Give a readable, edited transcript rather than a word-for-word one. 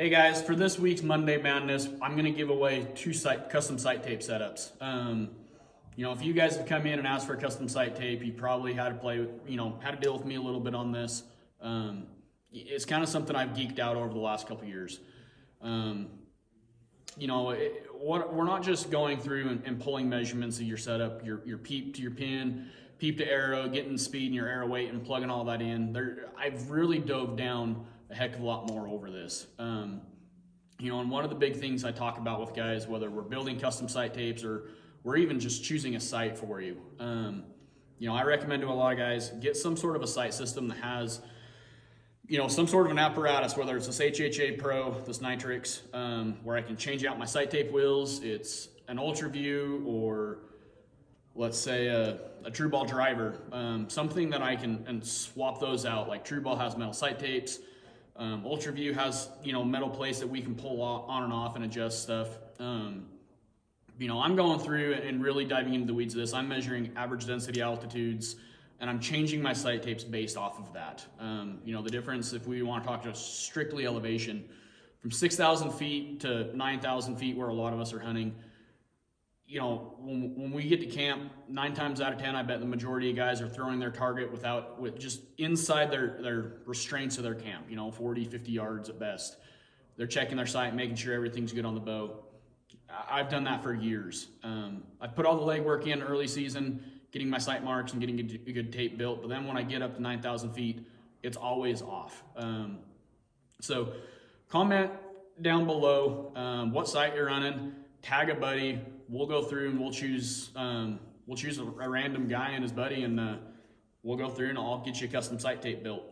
Hey guys, for this week's Monday Madness, I'm going to give away two custom sight tape setups. If you guys have come in and asked for a custom sight tape, you probably had to deal with me a little bit on this. It's kind of something I've geeked out over the last couple years. We're not just going through and pulling measurements of your setup, your peep to your pin, peep to arrow, getting speed and your arrow weight and plugging all that in. I've really dove down a heck of a lot more over this. And one of the big things I talk about with guys, whether we're building custom sight tapes or we're even just choosing a sight for you, I recommend to a lot of guys, get some sort of a sight system that has, some sort of an apparatus, whether it's this HHA Pro, this Nitrix, where I can change out my sight tape wheels. It's an Ultra View, or let's say a True Ball driver, something that I can swap those out. Like True Ball has metal sight tapes. Ultra View has, metal plates that we can pull on and off and adjust stuff. I'm going through and really diving into the weeds of this. I'm measuring average density altitudes, and I'm changing my sight tapes based off of that. The difference, if we want to talk just strictly elevation, from 6,000 feet to 9,000 feet, where a lot of us are hunting, when we get to camp, 9 times out of 10, I bet the majority of guys are throwing their target with just inside their restraints of their camp, 40, 50 yards at best. They're checking their sight, making sure everything's good on the bow. I've done that for years. I've put all the legwork in early season, getting my sight marks and getting a good tape built. But then when I get up to 9,000 feet, it's always off. So comment down below what sight you're running, tag a buddy. We'll go through and we'll choose a random guy and his buddy, and we'll go through and I'll get you a custom sight tape built.